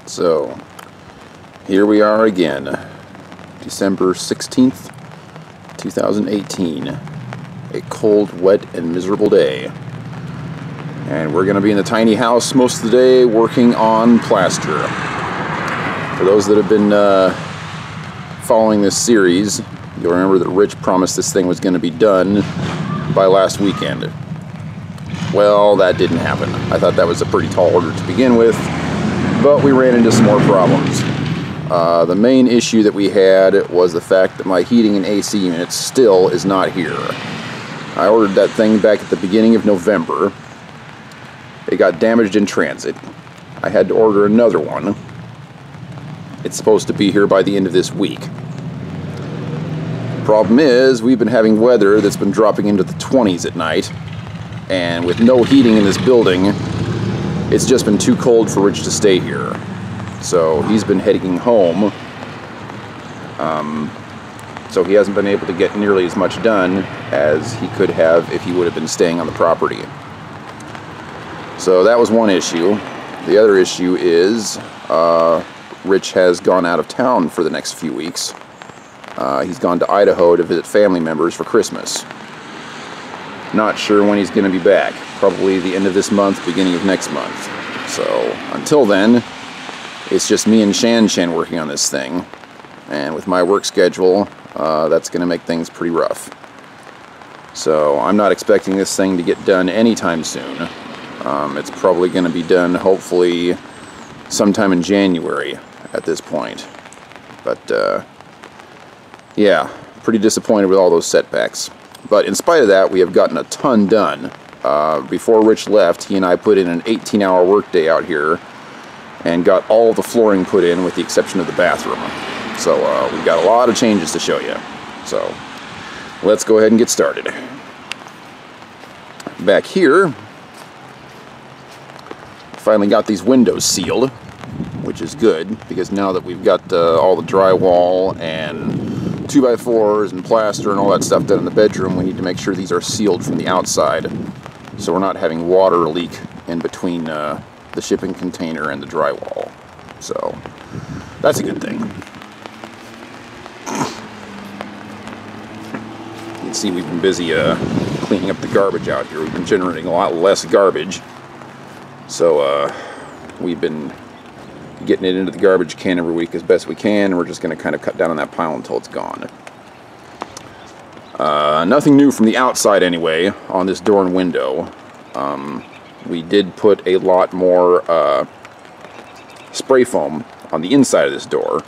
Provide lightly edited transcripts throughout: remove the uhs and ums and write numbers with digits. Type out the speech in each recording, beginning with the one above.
So, here we are again, December 16th, 2018. A cold, wet, and miserable day. And we're going to be in the tiny house most of the day working on plaster. For those that have been following this series, you'll remember that Rich promised this thing was going to be done by last weekend. Well, that didn't happen. I thought that was a pretty tall order to begin with, but we ran into some more problems. The main issue that we had was the fact that my heating and AC unit still is not here. I ordered that thing back at the beginning of November. It got damaged in transit. I had to order another one. It's supposed to be here by the end of this week. Problem is, we've been having weather that's been dropping into the 20s at night, and with no heating in this building, it's just been too cold for Rich to stay here. So he's been heading home. So he hasn't been able to get nearly as much done as he could have if he would have been staying on the property. So that was one issue. The other issue is Rich has gone out of town for the next few weeks. He's gone to Idaho to visit family members for Christmas. Not sure when he's going to be back. Probably the end of this month, beginning of next month. So until then, it's just me and Shan working on this thing. And with my work schedule, that's going to make things pretty rough. So I'm not expecting this thing to get done anytime soon. It's probably going to be done, hopefully, sometime in January at this point. But, yeah, pretty disappointed with all those setbacks. But in spite of that, we have gotten a ton done. Before Rich left, he and I put in an 18-hour workday out here and got all the flooring put in with the exception of the bathroom. So we've got a lot of changes to show you. So let's go ahead and get started. Back here, finally got these windows sealed, which is good because now that we've got all the drywall and 2x4s and plaster and all that stuff done in the bedroom, we need to make sure these are sealed from the outside so we're not having water leak in between the shipping container and the drywall. So that's a good thing. You can see we've been busy cleaning up the garbage out here. We've been generating a lot less garbage, so we've been getting it into the garbage can every week as best we can, and we're just going to kind of cut down on that pile until it's gone. Nothing new from the outside anyway on this door and window. We did put a lot more spray foam on the inside of this door,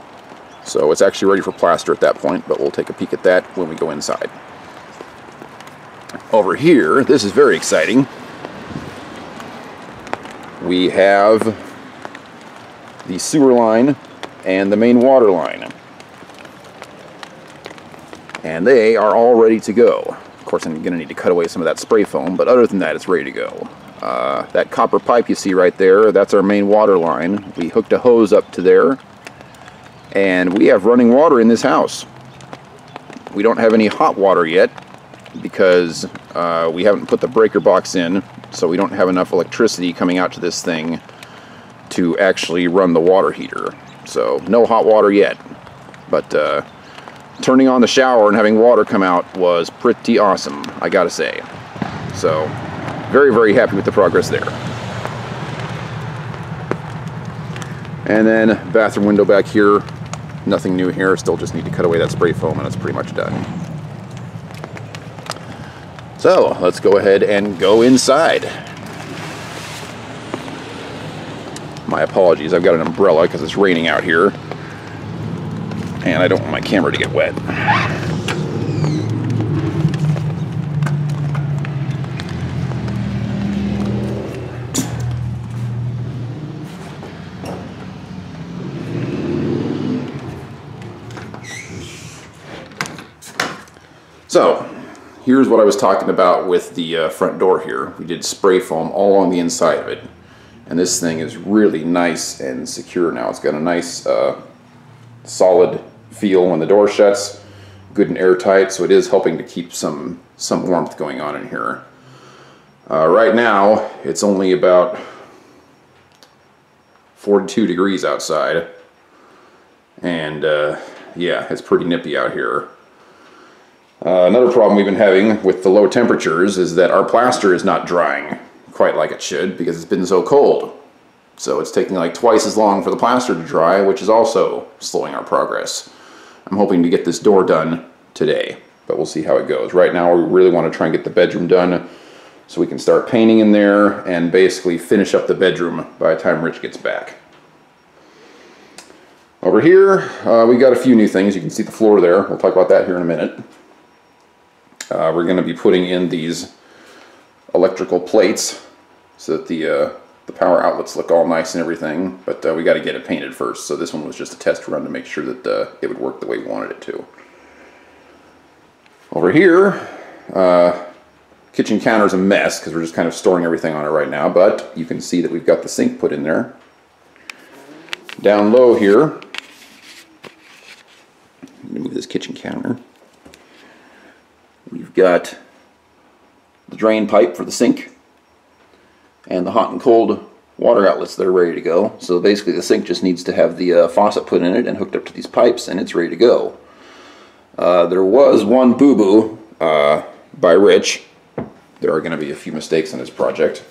so it's actually ready for plaster at that point, but we'll take a peek at that when we go inside. Over here, this is very exciting. We have the sewer line and the main water line. And they are all ready to go. Of course, I'm going to need to cut away some of that spray foam, but other than that, it's ready to go. That copper pipe you see right there, that's our main water line. We hooked a hose up to there, and we have running water in this house. We don't have any hot water yet because we haven't put the breaker box in, so we don't have enough electricity coming out to this thing to actually run the water heater. So no hot water yet, but turning on the shower and having water come out was pretty awesome, I gotta say. So very, very happy with the progress there. And then bathroom window back here, nothing new here, still just need to cut away that spray foam and it's pretty much done. So let's go ahead and go inside. My apologies, I've got an umbrella because it's raining out here and I don't want my camera to get wet. So here's what I was talking about with the front door here. We did spray foam all along the inside of it. And this thing is really nice and secure now. It's got a nice solid feel when the door shuts, good and airtight, so it is helping to keep some warmth going on in here. Right now, it's only about 42 degrees outside. And yeah, it's pretty nippy out here. Another problem we've been having with the low temperatures is that our plaster is not drying quite like it should because it's been so cold. So it's taking like twice as long for the plaster to dry, which is also slowing our progress. I'm hoping to get this door done today, but we'll see how it goes. Right now we really want to try and get the bedroom done so we can start painting in there and basically finish up the bedroom by the time Rich gets back. Over here, we got a few new things. You can see the floor there. We'll talk about that here in a minute. We're going to be putting in these electrical plates so that the power outlets look all nice and everything, but we got to get it painted first. So this one was just a test run to make sure that it would work the way we wanted it to. Over here, kitchen counter's a mess because we're just kind of storing everything on it right now, but you can see that we've got the sink put in there. Down low here, let me move this kitchen counter. We've got the drain pipe for the sink and the hot and cold water outlets that are ready to go. So basically the sink just needs to have the faucet put in it and hooked up to these pipes and it's ready to go. There was one boo-boo by Rich. There are going to be a few mistakes in this project.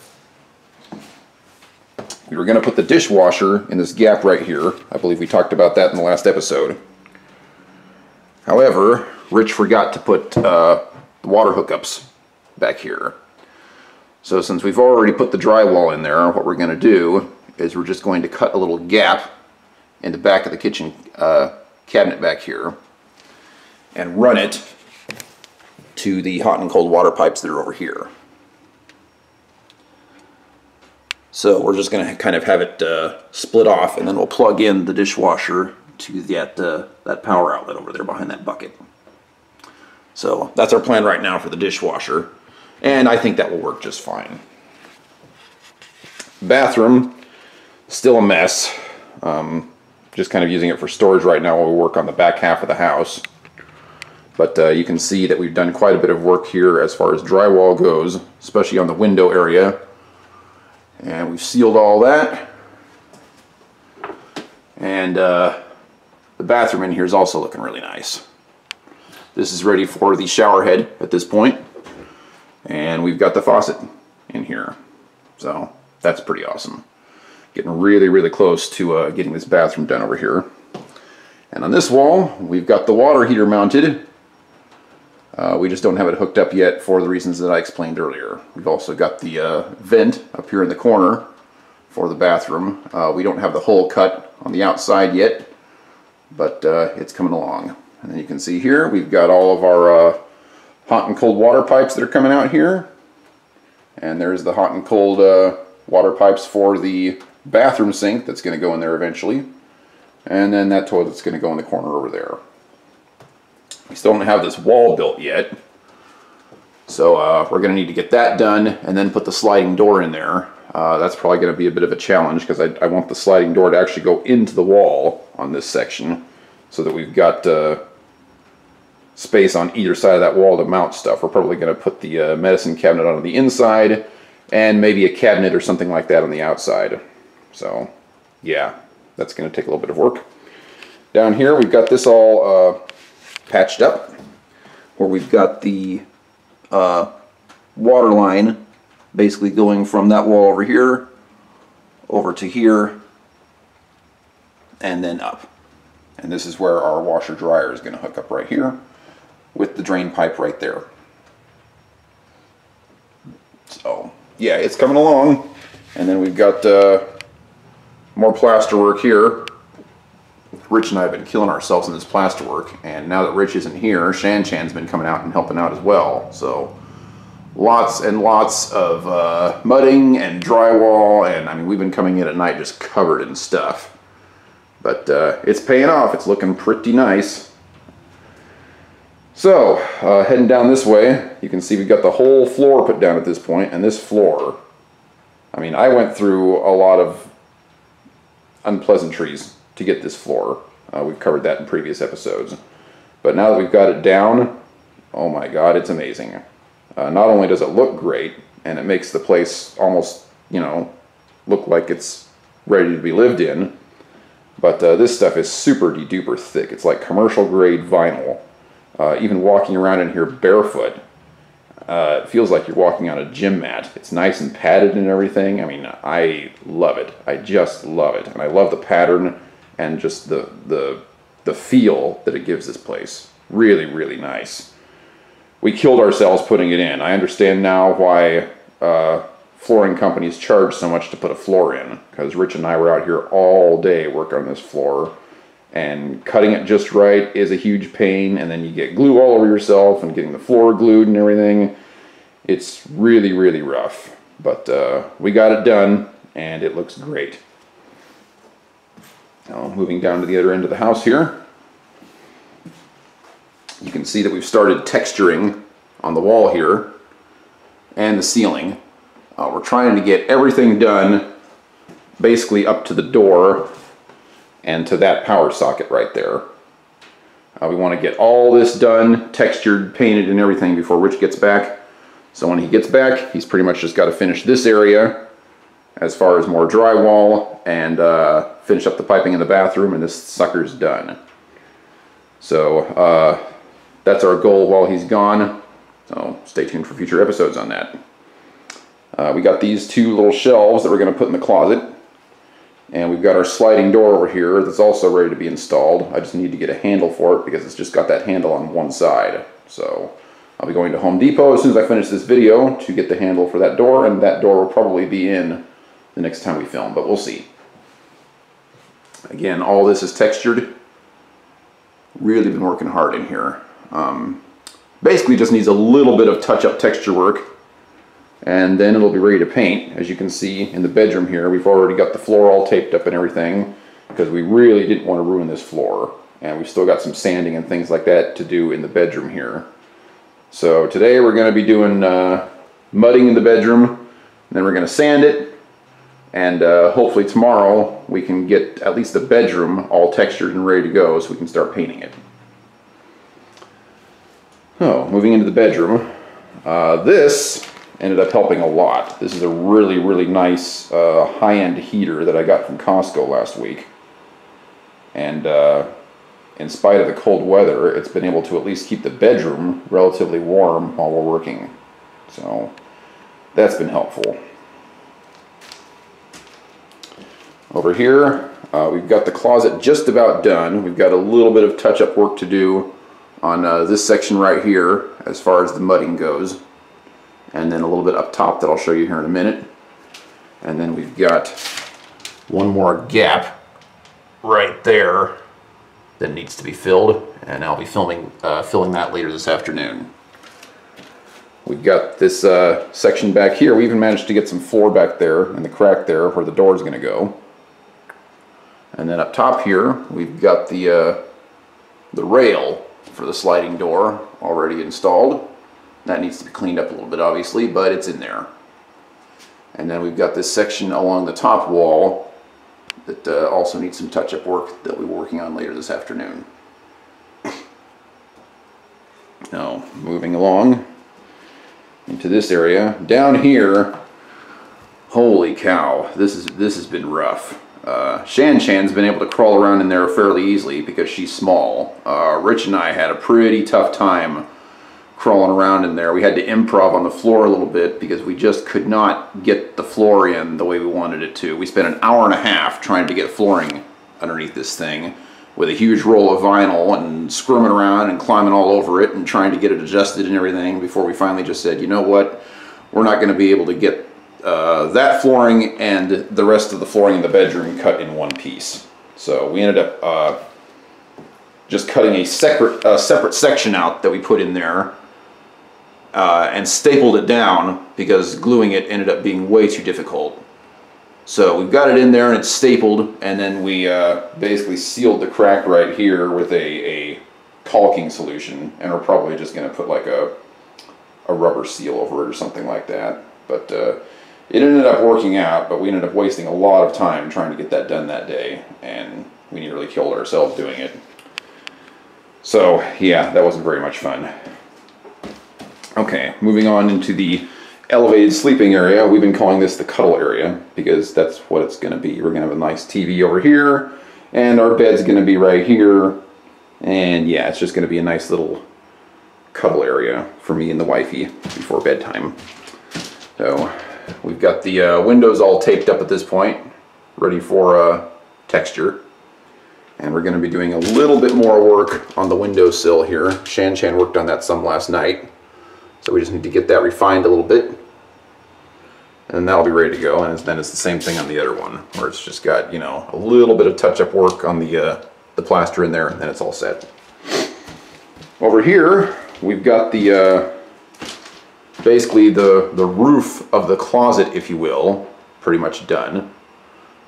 We were going to put the dishwasher in this gap right here. I believe we talked about that in the last episode. However, Rich forgot to put the water hookups back here. So since we've already put the drywall in there, what we're going to do is we're just going to cut a little gap in the back of the kitchen cabinet back here and run it to the hot and cold water pipes that are over here. So we're just going to kind of have it split off, and then we'll plug in the dishwasher to that power outlet over there behind that bucket. So that's our plan right now for the dishwasher, and I think that will work just fine. Bathroom, still a mess. Just kind of using it for storage right now while we work on the back half of the house. But you can see that we've done quite a bit of work here as far as drywall goes, especially on the window area. And we've sealed all that. And the bathroom in here is also looking really nice. This is ready for the shower head at this point. And we've got the faucet in here. So that's pretty awesome. Getting really, really close to getting this bathroom done over here. And on this wall, we've got the water heater mounted. We just don't have it hooked up yet for the reasons that I explained earlier. We've also got the vent up here in the corner for the bathroom. We don't have the hole cut on the outside yet, but it's coming along. And then you can see here, we've got all of our hot and cold water pipes that are coming out here. And there's the hot and cold water pipes for the bathroom sink that's going to go in there eventually. And then that toilet's going to go in the corner over there. We still don't have this wall built yet, so we're going to need to get that done and then put the sliding door in there. That's probably going to be a bit of a challenge because I want the sliding door to actually go into the wall on this section so that we've got space on either side of that wall to mount stuff. We're probably going to put the medicine cabinet on the inside and maybe a cabinet or something like that on the outside. So yeah, that's going to take a little bit of work. Down here we've got this all patched up, where we've got the water line basically going from that wall over here over to here and then up. And this is where our washer dryer is going to hook up right here with the drain pipe right there. So yeah, it's coming along. And then we've got more plaster work here. Rich and I have been killing ourselves in this plaster work, and now that Rich isn't here, Shan Chan's been coming out and helping out as well. So lots and lots of mudding and drywall, and I mean we've been coming in at night just covered in stuff. But it's paying off. It's looking pretty nice. So heading down this way, you can see we've got the whole floor put down at this point, and this floor, I mean I went through a lot of unpleasantries to get this floor. We've covered that in previous episodes. But now that we've got it down, oh my god, it's amazing. Not only does it look great, and it makes the place almost, you know, look like it's ready to be lived in. But this stuff is super duper thick. It's like commercial grade vinyl. Even walking around in here barefoot, it feels like you're walking on a gym mat. It's nice and padded and everything. I mean, I love it. I just love it. And I love the pattern and just the feel that it gives this place. Really, really nice. We killed ourselves putting it in. I understand now why flooring companies charge so much to put a floor in, because Rich and I were out here all day working on this floor, and cutting it just right is a huge pain, and then you get glue all over yourself and getting the floor glued and everything. It's really, really rough, but we got it done and it looks great. Now moving down to the other end of the house here, you can see that we've started texturing on the wall here and the ceiling. We're trying to get everything done basically up to the door and to that power socket right there. We want to get all this done, textured, painted, and everything before Rich gets back. So when he gets back, he's pretty much just got to finish this area as far as more drywall and finish up the piping in the bathroom, and this sucker's done. So that's our goal while he's gone. So stay tuned for future episodes on that. We got these two little shelves that we're going to put in the closet. And we've got our sliding door over here that's also ready to be installed. I just need to get a handle for it because it's just got that handle on one side. So I'll be going to Home Depot as soon as I finish this video to get the handle for that door, and that door will probably be in the next time we film, but we'll see. Again, all this is textured. Really been working hard in here. Basically just needs a little bit of touch-up texture work, and then it'll be ready to paint. As you can see in the bedroom here, we've already got the floor all taped up and everything because we really didn't want to ruin this floor, and we've still got some sanding and things like that to do in the bedroom here. So today we're going to be doing mudding in the bedroom, and then we're going to sand it, and hopefully tomorrow we can get at least the bedroom all textured and ready to go so we can start painting it. Oh, moving into the bedroom, this ended up helping a lot. This is a really, really nice high-end heater that I got from Costco last week. And in spite of the cold weather, it's been able to at least keep the bedroom relatively warm while we're working. So that's been helpful. Over here, we've got the closet just about done. We've got a little bit of touch-up work to do on this section right here as far as the mudding goes. And then a little bit up top that I'll show you here in a minute. And then we've got one more gap right there that needs to be filled, and I'll be filling that later this afternoon. We've got this section back here. We even managed to get some floor back there in the crack there where the door is going to go. And then up top here, we've got the rail for the sliding door already installed. That needs to be cleaned up a little bit, obviously, but it's in there. And then we've got this section along the top wall that also needs some touch-up work that we'll be working on later this afternoon. Now, moving along into this area. Down here, holy cow, this has been rough. Shan-Chan's been able to crawl around in there fairly easily because she's small. Rich and I had a pretty tough time crawling around in there. We had to improv on the floor a little bit because we just could not get the floor in the way we wanted it to. We spent an hour and a half trying to get flooring underneath this thing with a huge roll of vinyl and squirming around and climbing all over it and trying to get it adjusted and everything before we finally just said, you know what, we're not going to be able to get that flooring and the rest of the flooring in the bedroom cut in one piece. So we ended up just cutting a separate section out that we put in there and stapled it down because gluing it ended up being way too difficult. So we've got it in there and it's stapled, and then we basically sealed the crack right here with a caulking solution, and we're probably just going to put like a rubber seal over it or something like that. But it ended up working out, but we ended up wasting a lot of time trying to get that done that day, and we nearly killed ourselves doing it. So yeah, that wasn't very much fun. Okay, moving on into the elevated sleeping area. We've been calling this the cuddle area because that's what it's going to be. We're going to have a nice TV over here, and our bed's going to be right here. And yeah, it's just going to be a nice little cuddle area for me and the wifey before bedtime. So we've got the windows all taped up at this point, ready for texture. And we're going to be doing a little bit more work on the windowsill here. Shan worked on that some last night. So we just need to get that refined a little bit. And that'll be ready to go. And then it's the same thing on the other one, where it's just got, you know, a little bit of touch-up work on the plaster in there, and then it's all set. Over here, we've got the basically the roof of the closet, if you will, pretty much done.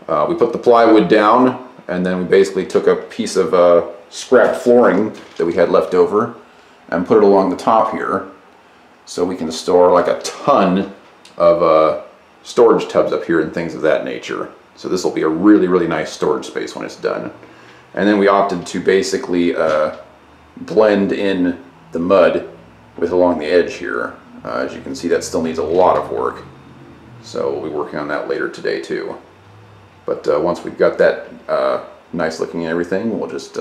We put the plywood down, and then we basically took a piece of scrap flooring that we had left over and put it along the top here, so we can store like a ton of storage tubs up here and things of that nature. So this will be a really, really nice storage space when it's done. And then we opted to basically blend in the mud with along the edge here. As you can see, that still needs a lot of work. So we'll be working on that later today too. But once we've got that nice looking and everything, we'll just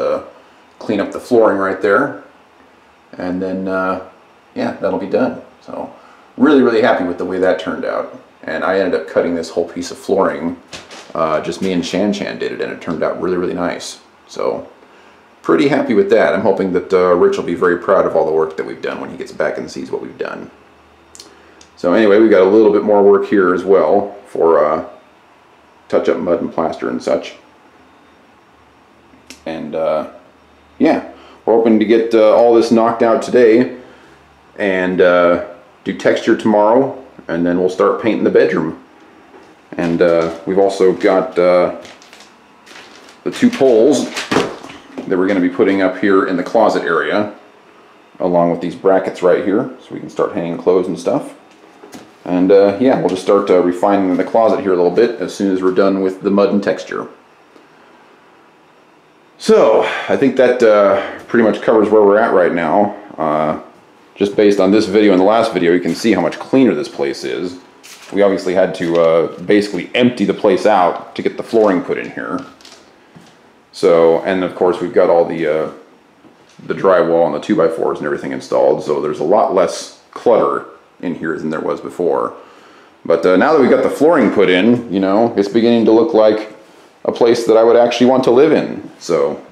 clean up the flooring right there. And then, yeah, that'll be done. So really, really happy with the way that turned out. And I ended up cutting this whole piece of flooring. Just me and Shan did it, and it turned out really, really nice. So pretty happy with that. I'm hoping that Rich will be very proud of all the work that we've done when he gets back and sees what we've done. So anyway, we've got a little bit more work here as well for touch up mud and plaster and such. And yeah, we're hoping to get all this knocked out today and do texture tomorrow, and then we'll start painting the bedroom. And we've also got the 2 poles that we're going to be putting up here in the closet area, along with these brackets right here, so we can start hanging clothes and stuff. And yeah, we'll just start refining the closet here a little bit as soon as we're done with the mud and texture. So I think that pretty much covers where we're at right now. Just based on this video and the last video, you can see how much cleaner this place is. We obviously had to basically empty the place out to get the flooring put in here. So, and of course we've got all the drywall and the 2x4s and everything installed, so there's a lot less clutter in here than there was before. But now that we've got the flooring put in, you know, it's beginning to look like a place that I would actually want to live in. So,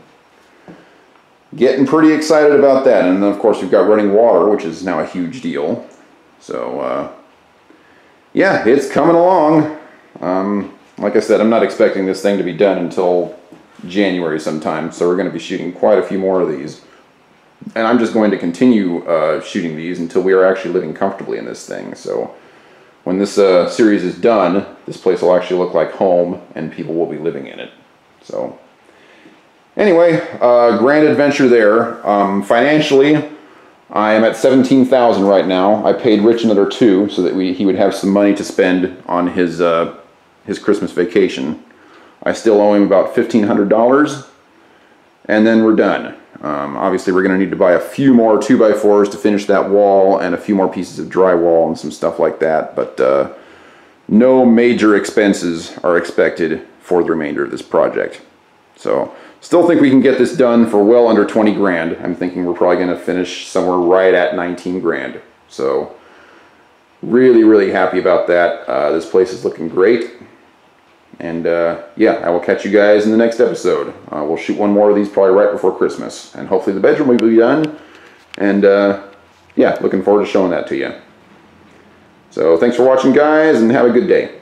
getting pretty excited about that. And then of course we've got running water, which is now a huge deal. So, yeah, it's coming along. Like I said, I'm not expecting this thing to be done until January sometime, so we're going to be shooting quite a few more of these. And I'm just going to continue shooting these until we are actually living comfortably in this thing. So when this series is done, this place will actually look like home, and people will be living in it. So anyway, grand adventure there. Financially, I am at $17,000 right now. I paid Rich another $2 so that he would have some money to spend on his Christmas vacation. I still owe him about $1,500, and then we're done. Obviously, we're going to need to buy a few more 2x4s to finish that wall, and a few more pieces of drywall and some stuff like that, but no major expenses are expected for the remainder of this project. So, still think we can get this done for well under 20 grand. I'm thinking we're probably going to finish somewhere right at 19 grand. So, really, really happy about that. This place is looking great. And yeah, I will catch you guys in the next episode. We'll shoot one more of these probably right before Christmas. And hopefully the bedroom will be done. And yeah, looking forward to showing that to you. So thanks for watching, guys, and have a good day.